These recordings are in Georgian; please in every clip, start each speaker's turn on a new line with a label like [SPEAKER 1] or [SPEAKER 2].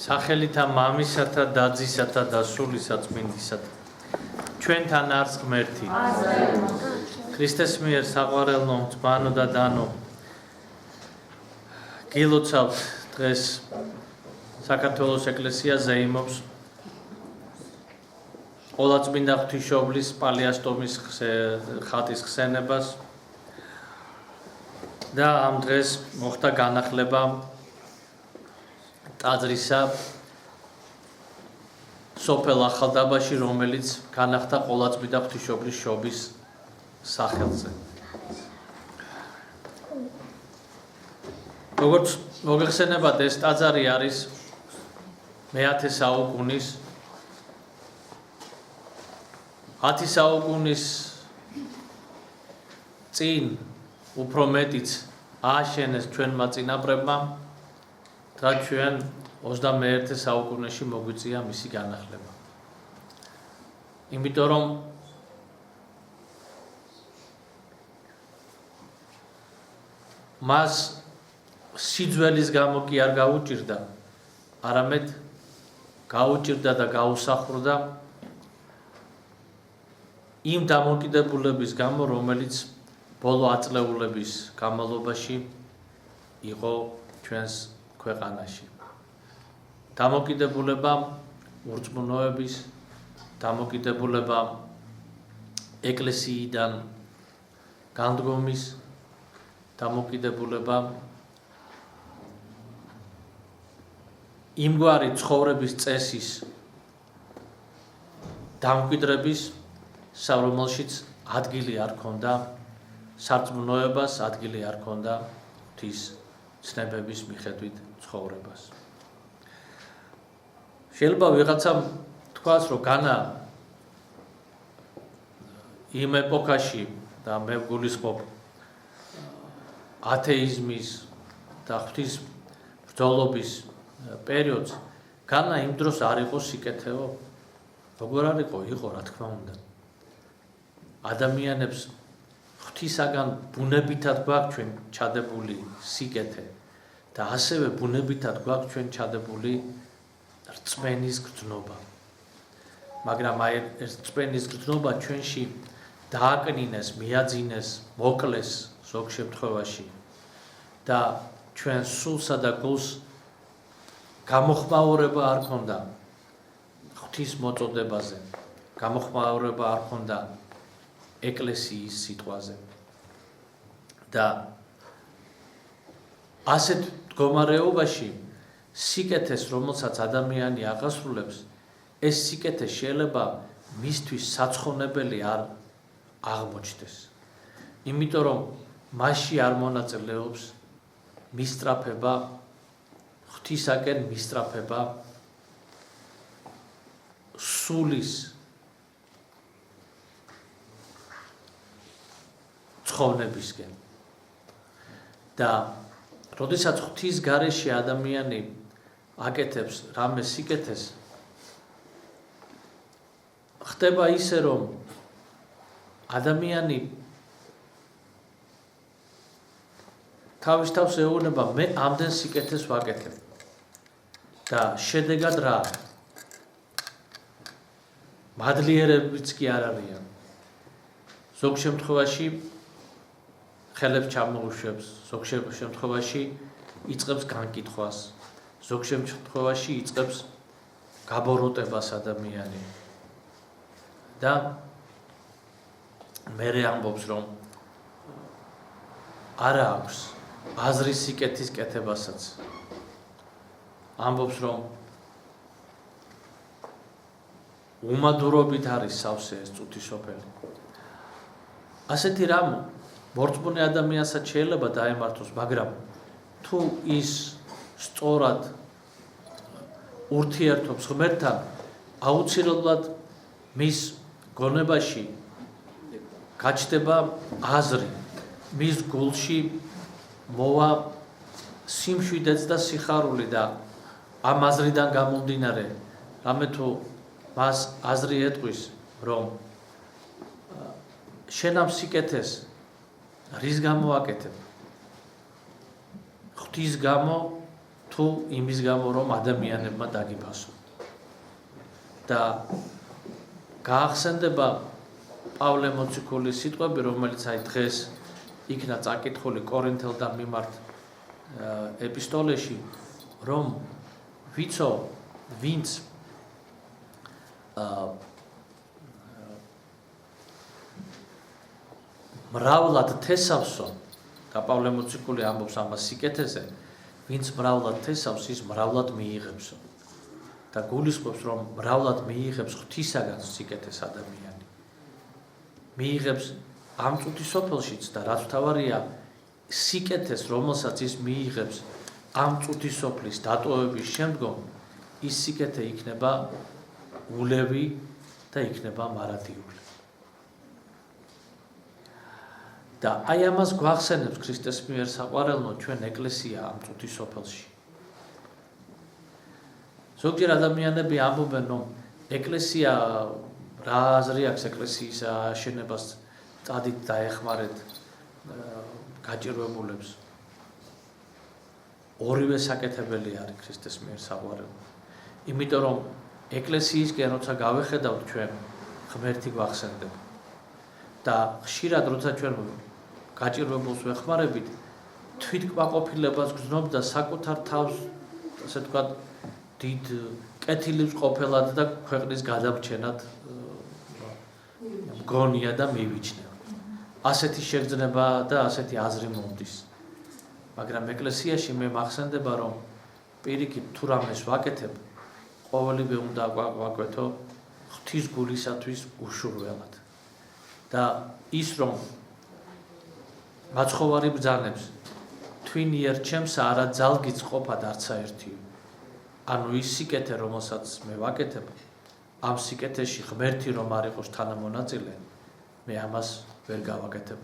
[SPEAKER 1] სახელითა მამისათა და ძისათა და სულისა წმინდისათა. ჩვენთან არს ღმერთი. ქრისტეს მიერ საყვარელნო, ძმანო და დანო. გილოცავთ დღეს საქართველოს ეკლესიაზე იმობს ყოვლადწმინდა ღვთისმშობლის პალიასტომის ხატის ხსენებას და ამ დღეს მოხდა განახლება ტაძრისა სოფელ ახალდაბაში, რომელიც განახდა ყოვლადწმინდა ღვთისმშობლის შობის სახელზე. როგორც მოგეხსენებათ, ეს ტაძარი არის მე-10 საუკუნის 10 საუკუნის წინ უფრო მეტიც ააშენეს ჩვენმა წინაპრებმა და ჩვენ 21 საუკუნეში მოგვიწია მისი განახლება. იმიტომ რომ მას სიძველის გამო კი არ გაუჭირდა, არამედ გაუჭირდა და გაუსახურდა იმ დამოკიდებულების გამო, რომელიც ბოლო ათწლეულების განმავლობაში იყო ჩვენს ქვეყანაში. დამოკიდებულება ურწმუნოების, დამოკიდებულება ეკლესიიდან განდგომის, დამოკიდებულება იმგვარი ცხოვრების წესის დამკვიდრების, რომელშიც ადგილი არ ქონდა სარწმუნოებას, ადგილი არ ქონდა ღვთის ცნებების მიხედვით ცხოვრებას. შეიძლება ვიღაცამ თქვას, რომ განა იმ ეპოქაში და მე ვგულისხმობ ათეიზმის და ღვთის ბრძოლობის პერიოდს, განა იმ დროს არ იყო სიკეთეო? როგორ არ იყო? იყო, რა თქმა უნდა. ადამიანებს ღვთისაგან ბუნებითად გვაქვს ჩვენ ჩადებული სიკეთე და ასევე ბუნებითად გვაქვს ჩვენ ჩადებული რწმენის გრძნობა. მაგრამ აი ეს რწმენის გრძნობა ჩვენში დააკნინეს, მიაძინეს, მოკლეს ზოგ შემთხვევაში და ჩვენ სულსა და გულს გამოხმაურება არ ქონდა ღვთის მოწოდებაზე, გამოხმაურება არ ქონდა ეკლესიის სიტყვაზე. და ასეთ მდგომარეობაში სიკეთეს, რომელსაც ადამიანი აღასრულებს, ეს სიკეთე შეიძლება მისთვის საცხონებელი არ აღმოჩნდეს. იმიტომ რომ მასში არ მონაწილეობს მისწრაფება, ღვთისაკენ მისწრაფება, სულის ცხოვნებისკენ. და როდესაც ღვთის გარეშე ადამიანი აკეთებს რამე სიკეთეს, ხდება ისე, რომ ადამიანი თავის თავს ეუბნება, მე ამდენ სიკეთეს ვაკეთებ და შედეგად რა? მადლიერებიც კი არ არიან. ზოგ შემთხვევაში ხელებს ჩამოუშვებს, ზოგ შემთხვევაში იწყებს განკითხვას, ზოგ შემთხვევაში იწყებს გაბოროტებას ადამიანი. და მერე ამბობს, რომ არა აქვს აზრი სიკეთის კეთებასაც. ამბობს, რომ უმადურობით არის სავსე ეს წუთი სოფელი. ასეთი რამ მორწმუნე ადამიანსაც შეიძლება დაემართოს, მაგრამ თუ ის სწორად ურთიერთობს ღმერთთან, აუცილებლად მის გონებაში გაჩნდება აზრი, მის გულში მოვა სიმშვიდეც და სიხარული და ამ აზრიდან გამომდინარე, რამე თუ მას აზრი ეტყვის, რომ შენ ამ სიკეთეს რის გამო აკეთებ? ღვთის გამო თუ იმის გამო რომ ადამიანებმა დაგიფასონ. და გაახსენდება პავლე მოციქულის სიტყვები, რომელიც აი დღეს იქნა წაკითხული კორინთელთა მიმართ ეპისტოლეში, რომ ვიცო ვინც მრავლად თესავსო და პავლე მოციქული ამბობს ამას სიკეთეზე, ვინც მრავლად თესავს, ის მრავლად მიიღებსო. და გულისხმობს, რომ მრავლად მიიღებს ღვთისაგან სიკეთეს ადამიანი. მიიღებს ამ წუთის სოფელშიც და რაც მთავარია, სიკეთეს, რომელსაც ის მიიღებს ამ წუთის სოფლის დატოვების შემდგომ, ის სიკეთე იქნება ულევი და იქნება მარადიული. და აი ამას გვახსენებს ქრისტეს მიერ საყვარელნო ჩვენ ეკლესია ამ წუთის სოფელში. ზოგჯერ ადამიანები ამბობენ, რომ ეკლესია რა აზრი აქვს ეკლესიის აშენებას წადით დაეხმარეთ გაჭირვებულებს. ორივე საკეთებელი არის ქრისტეს მიერ საყვარელო. იმიტომ რომ ეკლესიისკენ როცა გავეხედავთ ჩვენ ღმერთი გვახსენდება. და ხშირად როცა ჩვენ გაჭირვებულს ვეხმარებით, თვითკმაყოფილებას გრძნობ და საკუთარ თავს, ასე ვთქვათ, დიდ კეთილებს ყოფილად და ქვეყნის გადამრჩენად მგონია და მივიჩნევ. ასეთი შეგრძნება და ასეთი აზრი მომდის. მაგრამ ეკლესიაში მე მახსენდება, რომ პირიქით თუ რამეს ვაკეთებ, ყოველივე უნდა ვაკვეთო ღვთის გულისათვის უშურველად. და ის რომ მაცხოვარი ბრძანებს თვინიერ ჩემსა არა ძალგიც ყოფად არცა ერთი. ანუ ის სიკეთე, რომელსაც მე ვაკეთებ, ამ სიკეთეში ღმერთი რომ არ იყოს თანამონაწილე, მე ამას ვერ გავაკეთებ.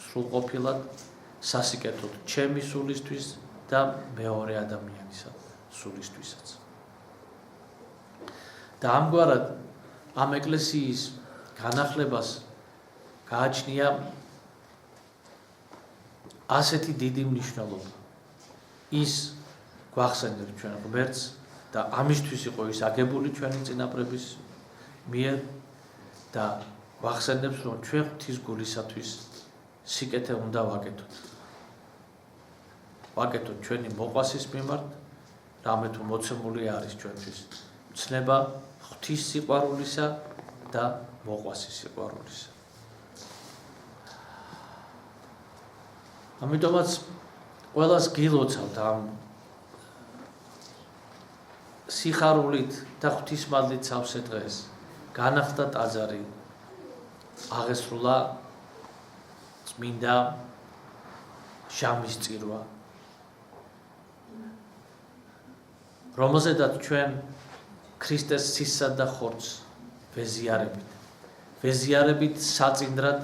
[SPEAKER 1] სრულყოფილად სასიკეთოდ ჩემი სულისთვის და მეორე ადამიანისა სულისთვისაც. და ამგვარად ამ ეკლესიის განახლებას გააჩნია ასეთი დიდი მნიშვნელობა. ის გვახსენებს ჩვენ ღმერთს და ამისთვის იყო ის აგებული ჩვენი წინაპრების მიერ და გვახსენებს, რომ ჩვენ ღვთის გულისათვის სიკეთე უნდა ვაკეთოთ. ვაკეთოთ ჩვენი მოყვასის მიმართ, რამე თუ მოცემული არის ჩვენთვის. ცნება ღვთის სიყვარულისა და მოყვასის სიყვარულისა. ამიტომაც ყველას გილოცავთ ამ სიხარულით და ღვთისმადლით სავსე დღეს. განახლდა ტაძარი, აღესრულა წმინდა ჟამის წირვა, რომელზედაც ჩვენ ქრისტეს სისსა და ხორცს ვეზიარებით საწინდრად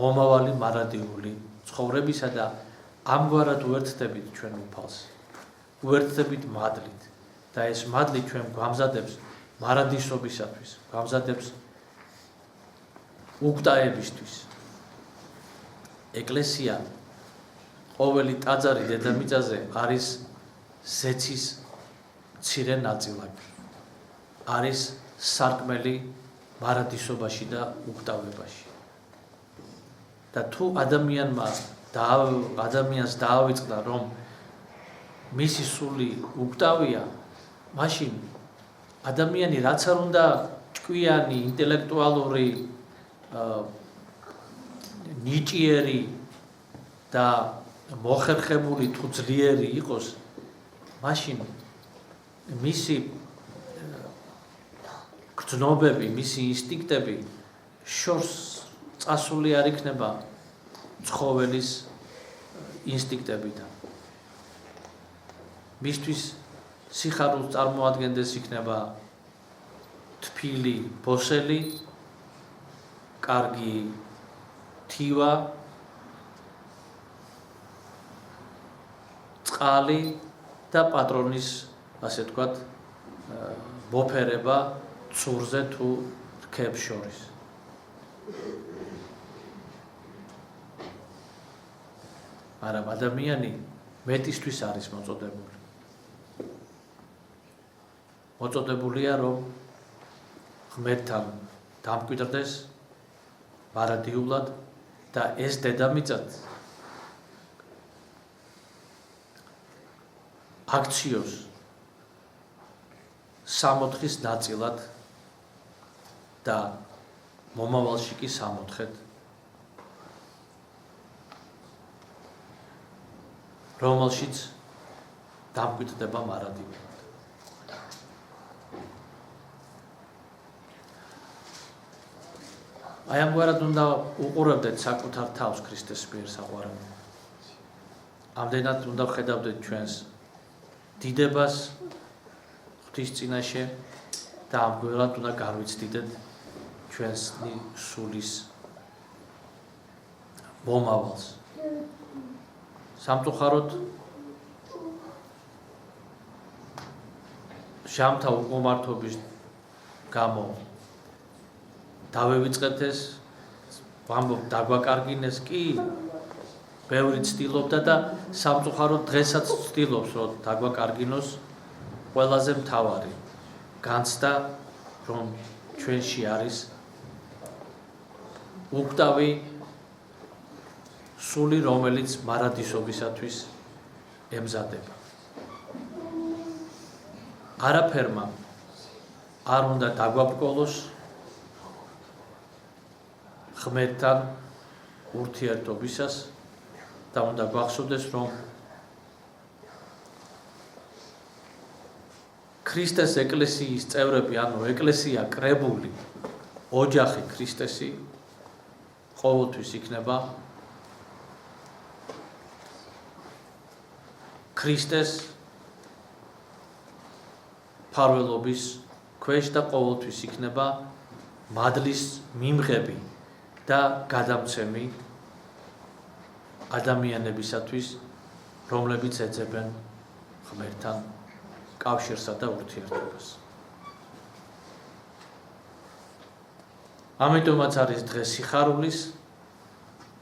[SPEAKER 1] მომავალი მარადიული ცხოვრებისა და ამგვარად უერთდებით ჩვენ უფალს. უერთდებით მადლით და ეს მადლი ჩვენ გვამზადებს მარადისობისათვის, გვამზადებს უგტაებისთვის. ეკლესია, ყოველი ტაძარი დედამიწაზე არის ზეცის მცირე ნაწილაკი. არის სარკმელი მარადისობაში და უგტავებაში. და თუ ადამიანს დაავიწყდა, რომ მისი სული უგტავია, მაშინ ადამიანი რაც არ უნდა ჭკვიანი, ინტელექტუალური, ნიჭიერი და მოხერხებული თუ ძლიერი იყოს, მაშინ მისი გრძნობები, მისი ინსტინქტები შორს წასული არ იქნება ცხოველის ინსტინქტებიდან. მისთვის სიხარულს წარმოადგენდეს იქნება თბილი ბოსელი, კარგი თივა, წყალი და პატრონის, ასე ვთქვათ, მოფერება ცურზე თუ რქებს შორის. მაგრამ ადამიანი მეტისთვის არის მოწოდებული. მოწოდებულია რომ ღმერთთან დამკვიდრდეს მარადიულად და ეს დედამიწად აქციოს 60-ის ნაწილად და მომავალში კი 60-ად რომელშიც დამკვიდრდება მარადიულად. აი ამგვარად უნდა უყურებდეთ საკუთარ თავს ქრისტეს მიერ საყვარელო. ამდენად უნდა ვხედავდეთ ჩვენს დიდებას ღვთის წინაშე და ამგვარად უნდა განვიცდიდეთ ჩვენს სულის მომავალს. სამწუხაროდ ჟამთა უკმართობის გამო დავევიწყეთ ეს, ვამბობ დაგვაკარგინეს კი, ბევრი ცდილობდა და სამწუხაროდ დღესაც ცდილობს რომ დაგვაკარგინოს ყველაზე მთავარი განცდა რომ ჩვენში არის უკვდავი სული რომელიც მარადისობისათვის ემზადება. არაფერმა არ უნდა დაგვაბკოლოს ღმერთთან ურთიერთობისას და უნდა გვახსოვდეს რომ ქრისტეს ეკლესიის წევრები, ანუ ეკლესია კრებული, ოჯახი ქრისტესი ყოველთვის იქნება ქრისტეს ფარველობის ქვეშ და ყოველთვის იქნება მადლის მიმღები და გადამცემი ადამიანებისათვის, რომლებიც ეძებენ ღმერთთან კავშირსა და ურთიერთობას. ამიტომაც არის დღე სიხარულის,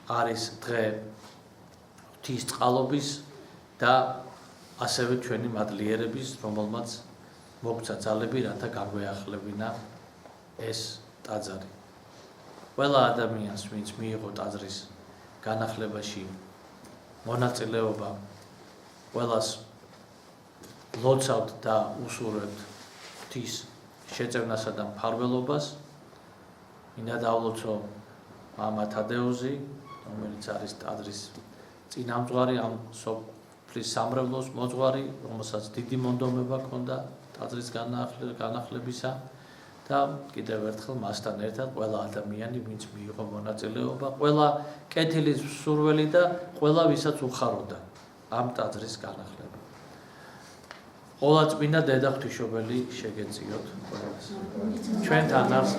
[SPEAKER 1] არის დღე ღვთისწყალობის და ასევე ჩვენი მადლიერების, რომელმაც მოგცა ძალები, რათა გაგვეახლებინა ეს ტაძარი. ყველა ადამიანს, ვინც მიიღო ტაძრის განახლებაში მონაწილეობა, ყველას ლოცავთ და უსურვებთ ღვთის შეწევნასა და მფარველობას. მინდა დავლოცო მამა თადეოზი, რომელიც არის ტაძრის წინამძღვარი, ამ სოფლის სამრევლოს მოძღვარი, რომელსაც დიდი მონდომება ჰქონდა ტაძრის განახლებისა და კიდევ ერთხელ მასთან ერთად ყველა ადამიანი, ვინც მიიღო მონაწილეობა, ყველა კეთილის მსურველი და ყველა ვისაც უხაროდა ამ ტაძრის განახლება. ყოვლადწმინდა დედა ღვთისმშობელი შეგეწიოთ ყველას. ჩვენთან არის